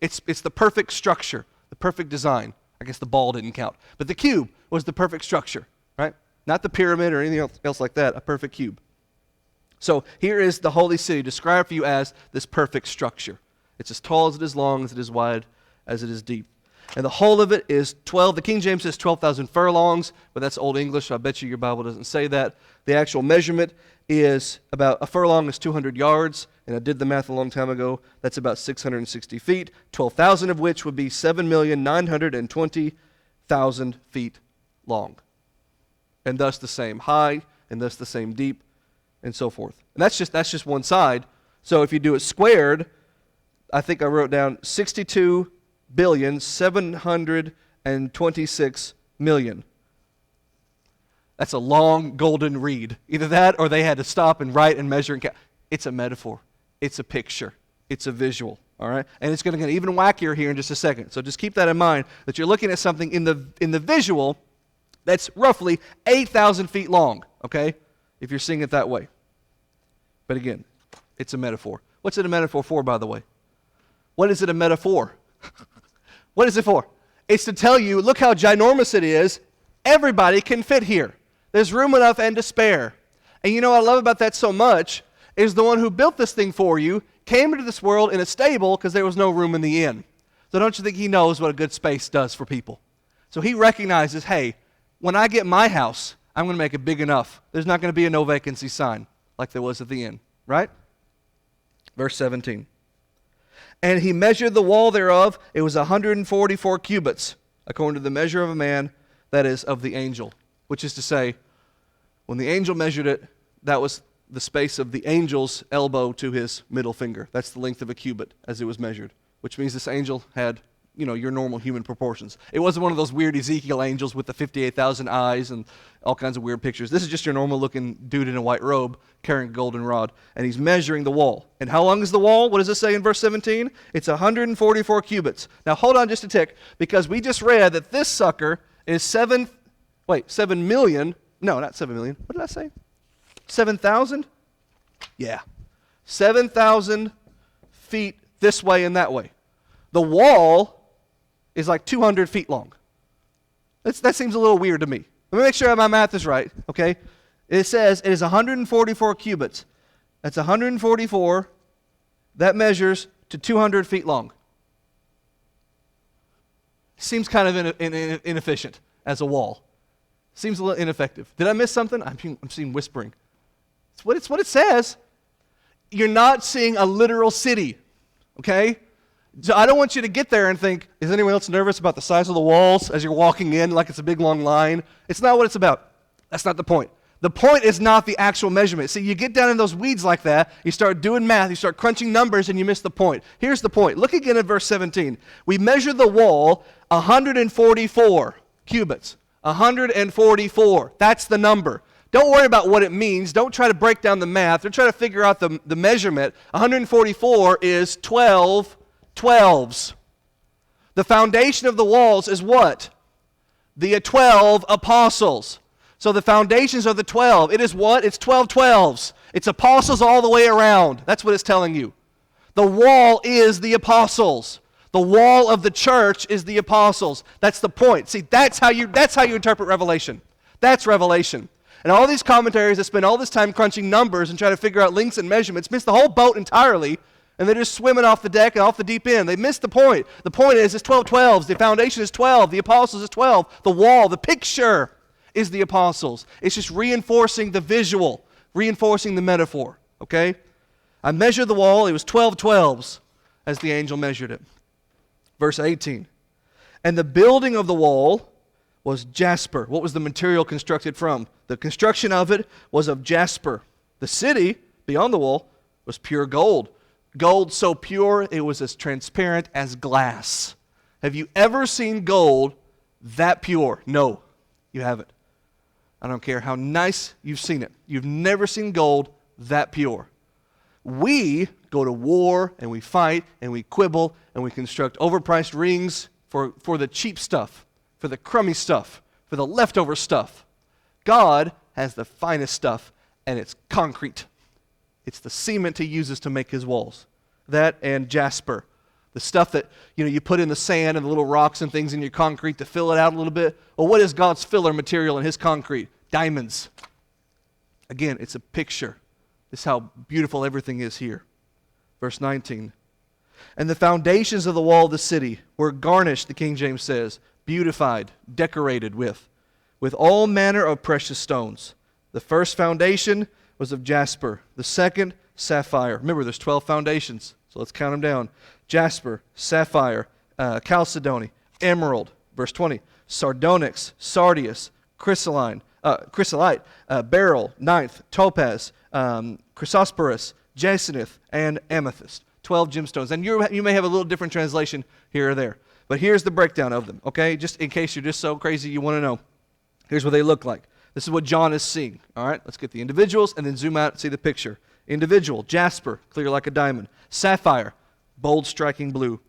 It's the perfect structure, the perfect design. I guess the ball didn't count. But the cube was the perfect structure, right? Not the pyramid or anything else like that, a perfect cube. So here is the holy city described for you as this perfect structure. It's as tall as it is long, as it is wide, as it is deep. And the whole of it is 12. The King James says 12,000 furlongs, but that's Old English, so I bet you your Bible doesn't say that. The actual measurement is about, a furlong is 200 yards, and I did the math a long time ago. That's about 660 feet, 12,000 of which would be 7,920,000 feet long. And thus the same high, and thus the same deep, and so forth. And that's just one side. So if you do it squared, I think I wrote down 62,726,000,000. That's a long golden reed. Either that or they had to stop and write and measure and count. It's a metaphor. It's a picture. It's a visual. all right? And it's going to get even wackier here in just a second. So just keep that in mind, that you're looking at something in the visual that's roughly 8,000 feet long, okay, if you're seeing it that way. But again, it's a metaphor. What's it a metaphor for, by the way? What is it a metaphor? What is it for? It's to tell you, look how ginormous it is. Everybody can fit here. There's room enough and to spare. And you know what I love about that so much is the one who built this thing for you came into this world in a stable because there was no room in the inn. So don't you think he knows what a good space does for people? So he recognizes, hey, when I get my house, I'm going to make it big enough. There's not going to be a no vacancy sign like there was at the inn, right? Verse 17. And he measured the wall thereof. It was 144 cubits, according to the measure of a man, that is, of the angel. Which is to say, when the angel measured it, that was the space of the angel's elbow to his middle finger. That's the length of a cubit as it was measured, which means this angel had, your normal human proportions. It wasn't one of those weird Ezekiel angels with the 58,000 eyes and all kinds of weird pictures. This is just your normal looking dude in a white robe carrying a golden rod, and he's measuring the wall. And how long is the wall? What does it say in verse 17? It's 144 cubits. Now hold on just a tick, because we just read that this sucker is 7 million. No, not 7 million. What did I say? 7,000? Yeah. 7,000 feet this way and that way. The wall is like 200 feet long. That seems a little weird to me. Let me make sure my math is right, okay? It says it is 144 cubits. That's 144. That measures to 200 feet long. Seems kind of inefficient as a wall. Seems a little ineffective. Did I miss something? I'm seeing whispering. It's what it says. You're not seeing a literal city, okay? So I don't want you to get there and think, is anyone else nervous about the size of the walls as you're walking in like it's a big long line? It's not what it's about. That's not the point. The point is not the actual measurement. See, you get down in those weeds like that, you start doing math, you start crunching numbers, and you miss the point. Here's the point. Look again at verse 17. We measured the wall 144 cubits. 144. That's the number. Don't worry about what it means. Don't try to break down the math. Don't try to figure out the measurement. 144 is 12 12s. The foundation of the walls is what? The 12 apostles. So the foundations are the 12. It is what? It's 12 12s. It's apostles all the way around. That's what it's telling you. The wall is the apostles. The wall of the church is the apostles. That's the point. See, that's how you interpret Revelation. That's Revelation. And all these commentaries that spend all this time crunching numbers and trying to figure out lengths and measurements miss the whole boat entirely, and they're just swimming off the deck and off the deep end. They miss the point. The point is it's 12 12s. The foundation is 12. The apostles is 12. The wall, the picture is the apostles. It's just reinforcing the visual, reinforcing the metaphor, okay? I measured the wall. It was 12 12s as the angel measured it. Verse 18. And the building of the wall was jasper. What was the material constructed from? The construction of it was of jasper. The city, beyond the wall, was pure gold. Gold so pure, it was as transparent as glass. Have you ever seen gold that pure? No, you haven't. I don't care how nice you've seen it. You've never seen gold that pure. We go to war and we fight and we quibble and we construct overpriced rings for the cheap stuff, for the crummy stuff, for the leftover stuff. God has the finest stuff, and it's concrete. It's the cement he uses to make his walls. That and jasper. The stuff that you put in the sand and the little rocks and things in your concrete to fill it out a little bit. Well, what is God's filler material in his concrete? Diamonds. Again, it's a picture. This is how beautiful everything is here. Verse 19. And the foundations of the wall of the city were garnished, the King James says, beautified, decorated with all manner of precious stones. The first foundation was of jasper. The second, sapphire. Remember, there's 12 foundations, so let's count them down. Jasper, sapphire, chalcedony, emerald. Verse 20, sardonyx, sardius, chrysolite, beryl, ninth, topaz, chrysosporus, jacinth, and amethyst. 12 gemstones. And you may have a little different translation here or there. But here's the breakdown of them, okay? Just in case you're just so crazy you want to know. Here's what they look like. This is what John is seeing. All right, let's get the individuals and then zoom out and see the picture. Individual, jasper, clear like a diamond. Sapphire, bold, striking blue.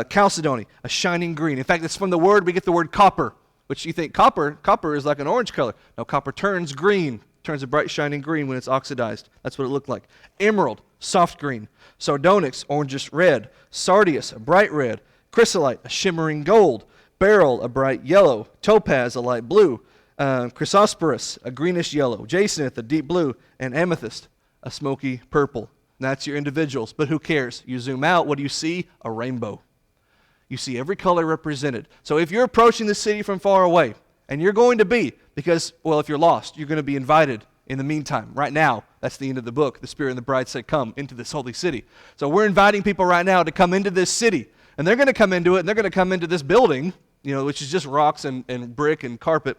Chalcedony, a shining green. In fact, it's from the word we get the word copper, which you think copper is like an orange color. No, copper turns green, turns a bright, shining green when it's oxidized. That's what it looked like. Emerald, soft green. Sardonyx, orangish red. Sardius, a bright red. Chrysolite, a shimmering gold. Beryl, a bright yellow. Topaz, a light blue. Chrysosporus, a greenish yellow. Jacinth, a deep blue. And amethyst, a smoky purple. That's your individuals, but who cares? You zoom out, what do you see? A rainbow. You see every color represented. So if you're approaching the city from far away, and you're going to be, because, well, if you're lost, you're going to be invited in the meantime. Right now, that's the end of the book. The Spirit and the bride said, come into this holy city. So we're inviting people right now to come into this city. And they're going to come into it, and they're going to come into this building, which is just rocks and brick and carpet.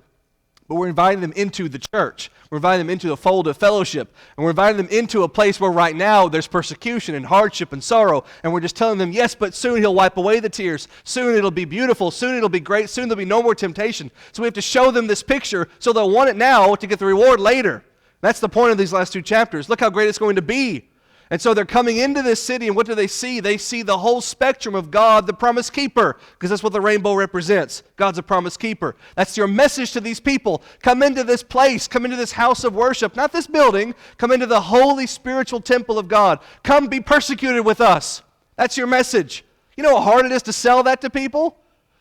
But we're inviting them into the church. We're inviting them into a fold of fellowship. And we're inviting them into a place where right now there's persecution and hardship and sorrow. And we're just telling them, yes, but soon he'll wipe away the tears. Soon it'll be beautiful. Soon it'll be great. Soon there'll be no more temptation. So we have to show them this picture so they'll want it now to get the reward later. That's the point of these last two chapters. Look how great it's going to be. And so they're coming into this city, and what do they see? They see the whole spectrum of God, the promise keeper, because that's what the rainbow represents. God's a promise keeper. That's your message to these people. Come into this place. Come into this house of worship. Not this building. Come into the holy spiritual temple of God. Come be persecuted with us. That's your message. You know how hard it is to sell that to people?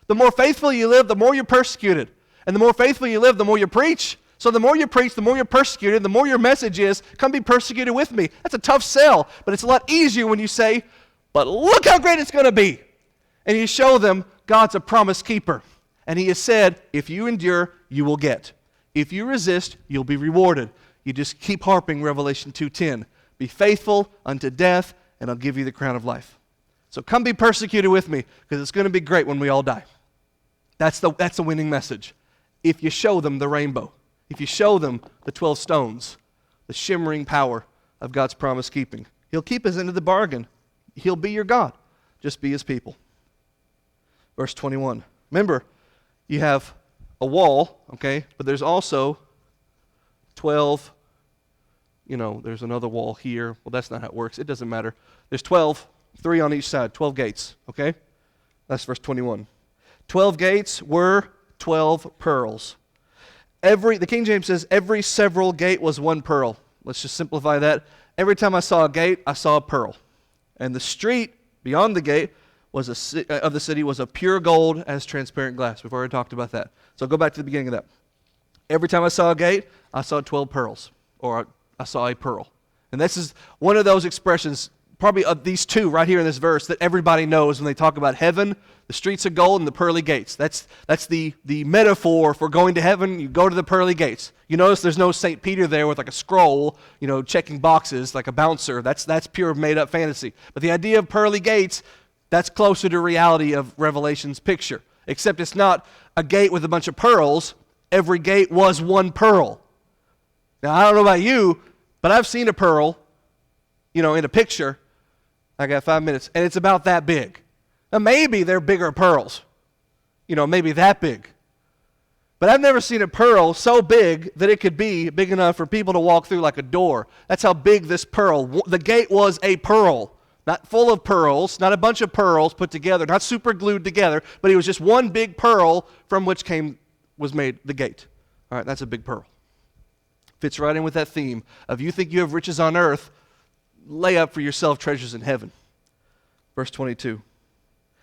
The more faithful you live, the more you're persecuted. And the more faithful you live, the more you preach. So the more you preach, the more you're persecuted, the more your message is, come be persecuted with me. That's a tough sell, but it's a lot easier when you say, but look how great it's going to be. And you show them God's a promise keeper. And he has said, if you endure, you will get. If you resist, you'll be rewarded. You just keep harping Revelation 2:10. Be faithful unto death, and I'll give you the crown of life. So come be persecuted with me, because it's going to be great when we all die. That's the winning message. If you show them the rainbow. If you show them the 12 stones, the shimmering power of God's promise keeping, he'll keep us into the bargain. He'll be your God. Just be his people. Verse 21. Remember, you have a wall, okay, but there's also 12, there's another wall here. Well, that's not how it works. It doesn't matter. There's 12, 3 on each side, 12 gates, okay? That's verse 21. 12 gates were 12 pearls. The King James says every several gate was one pearl. Let's just simplify that. Every time I saw a gate, I saw a pearl. And the street beyond the gate of the city was of pure gold as transparent glass. We've already talked about that. So go back to the beginning of that. Every time I saw a gate, I saw 12 pearls, or I saw a pearl. And this is one of those expressions, probably of these two right here in this verse, that everybody knows when they talk about heaven, the streets of gold and the pearly gates. That's the metaphor for going to heaven. You go to the pearly gates. You notice there's no St. Peter there with like a scroll, checking boxes like a bouncer. That's pure made-up fantasy. But the idea of pearly gates, that's closer to reality of Revelation's picture. Except it's not a gate with a bunch of pearls. Every gate was one pearl. Now, I don't know about you, but I've seen a pearl, in a picture. I got 5 minutes, and it's about that big. Now, maybe they're bigger pearls, maybe that big. But I've never seen a pearl so big that it could be big enough for people to walk through like a door. That's how big this pearl. The gate was a pearl, not full of pearls, not a bunch of pearls put together, not super glued together, but it was just one big pearl from which was made the gate. All right, that's a big pearl. Fits right in with that theme of you think you have riches on earth, lay up for yourself treasures in heaven. Verse 22.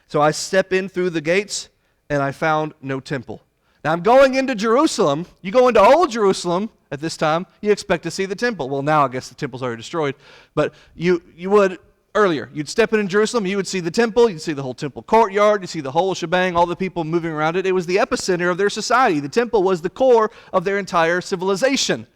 So I step in through the gates, and I found no temple. Now I'm going into Jerusalem. You go into old Jerusalem at this time, you expect to see the temple. Well, now I guess the temple's already destroyed. But you would earlier. You'd step in Jerusalem, you would see the temple, you'd see the whole temple courtyard, you'd see the whole shebang, all the people moving around it. It was the epicenter of their society. The temple was the core of their entire civilization.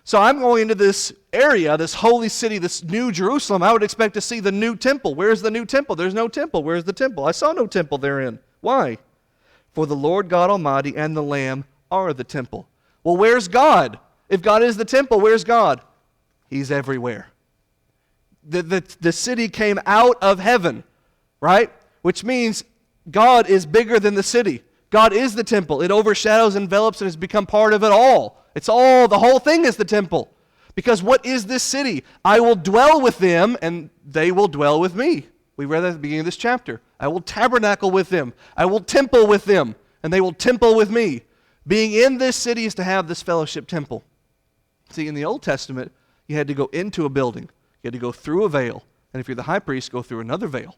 So I'm going into this area, this holy city, this new Jerusalem. I would expect to see the new temple. Where's the new temple? There's no temple. Where's the temple? I saw no temple therein. Why? For the Lord God Almighty and the Lamb are the temple. Well, where's God? If God is the temple, where's God? He's everywhere. The city came out of heaven, right? Which means God is bigger than the city. God is the temple. It overshadows, envelops, and has become part of it all. The whole thing is the temple. Because what is this city? I will dwell with them, and they will dwell with me. We read that at the beginning of this chapter. I will tabernacle with them. I will temple with them, and they will temple with me. Being in this city is to have this fellowship temple. See, in the Old Testament, you had to go into a building. You had to go through a veil. And if you're the high priest, go through another veil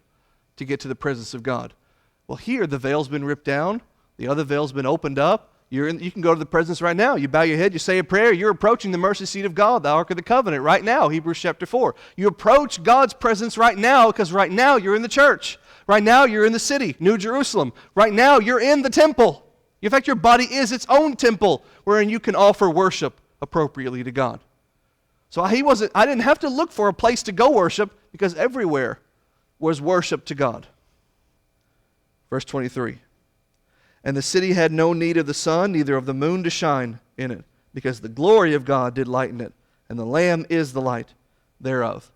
to get to the presence of God. Well, here, the veil's been ripped down. The other veil's been opened up. You can go to the presence right now. You bow your head, you say a prayer. You're approaching the mercy seat of God, the Ark of the Covenant, right now, Hebrews chapter 4. You approach God's presence right now because right now you're in the church. Right now you're in the city, New Jerusalem. Right now you're in the temple. In fact, your body is its own temple wherein you can offer worship appropriately to God. So I didn't have to look for a place to go worship because everywhere was worship to God. Verse 23. And the city had no need of the sun, neither of the moon to shine in it, because the glory of God did lighten it, and the Lamb is the light thereof.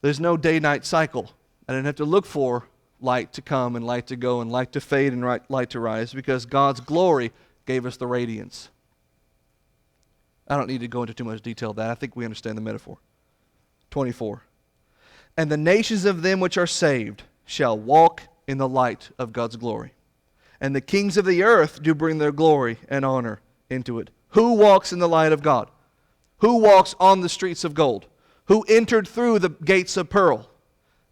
There's no day-night cycle. I didn't have to look for light to come and light to go and light to fade and light to rise, because God's glory gave us the radiance. I don't need to go into too much detail of that. I think we understand the metaphor. 24. And the nations of them which are saved shall walk in the light of God's glory. And the kings of the earth do bring their glory and honor into it. Who walks in the light of God? Who walks on the streets of gold? Who entered through the gates of pearl?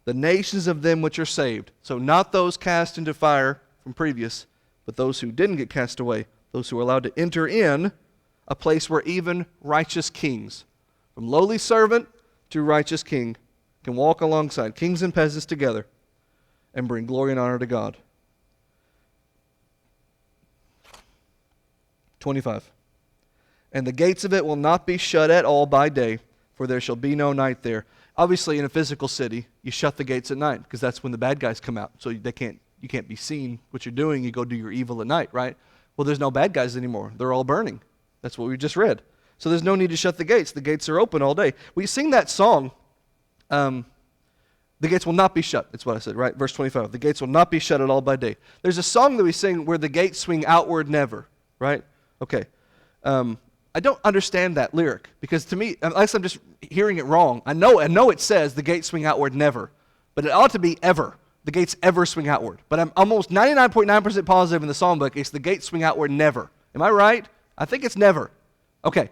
The nations of them which are saved. So not those cast into fire from previous, but those who didn't get cast away. Those who are allowed to enter in a place where even righteous kings, from lowly servant to righteous king, can walk alongside kings and peasants together and bring glory and honor to God. 25. And the gates of it will not be shut at all by day, for there shall be no night there. Obviously, in a physical city, you shut the gates at night, because that's when the bad guys come out. So you can't be seen what you're doing. You go do your evil at night, right? Well, there's no bad guys anymore. They're all burning. That's what we just read. So there's no need to shut the gates. The gates are open all day. We sing that song, the gates will not be shut. That's what I said, right? Verse 25. The gates will not be shut at all by day. There's a song that we sing where the gates swing outward never, right? Okay. I don't understand that lyric because to me, unless I'm just hearing it wrong, I know it says the gates swing outward never, but it ought to be ever. The gates ever swing outward. But I'm almost 99.9% positive in the songbook it's the gates swing outward never. Am I right? I think it's never. Okay.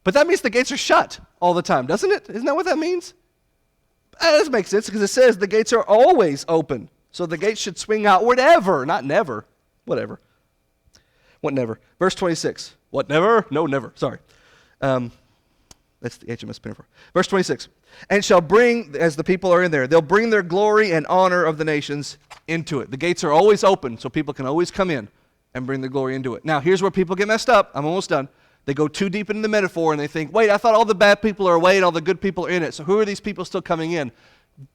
But that means the gates are shut all the time, doesn't it? Isn't that what that means? That doesn't make sense because it says the gates are always open. So the gates should swing outward ever, not never. Whatever. What never? Verse 26. What never? No, never. Sorry. That's the HMS Pinafore. Verse 26. And shall bring, as the people are in there, they'll bring their glory and honor of the nations into it. The gates are always open, so people can always come in and bring their glory into it. Now, here's where people get messed up. I'm almost done. They go too deep into the metaphor and they think, wait, I thought all the bad people are away and all the good people are in it. So who are these people still coming in?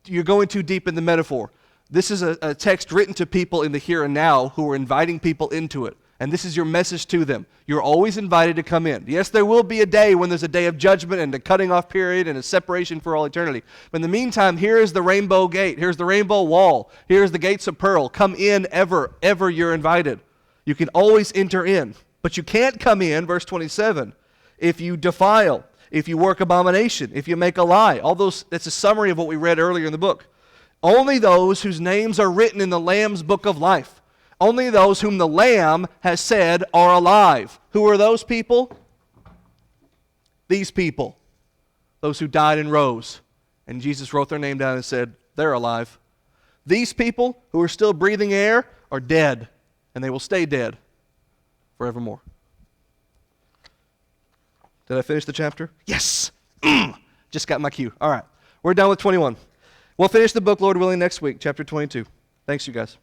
You're going too deep in the metaphor. This is a text written to people in the here and now who are inviting people into it. And this is your message to them. You're always invited to come in. Yes, there will be a day when there's a day of judgment and a cutting off period and a separation for all eternity. But in the meantime, here is the rainbow gate. Here's the rainbow wall. Here's the gates of pearl. Come in ever you're invited. You can always enter in. But you can't come in, verse 27, if you defile, if you work abomination, if you make a lie. All those, that's a summary of what we read earlier in the book. Only those whose names are written in the Lamb's book of life. Only those whom the Lamb has said are alive. Who are those people? These people. Those who died and rose. And Jesus wrote their name down and said, they're alive. These people who are still breathing air are dead. And they will stay dead forevermore. Did I finish the chapter? Yes! Just got my cue. All right. We're done with 21. We'll finish the book, Lord willing, next week, chapter 22. Thanks, you guys.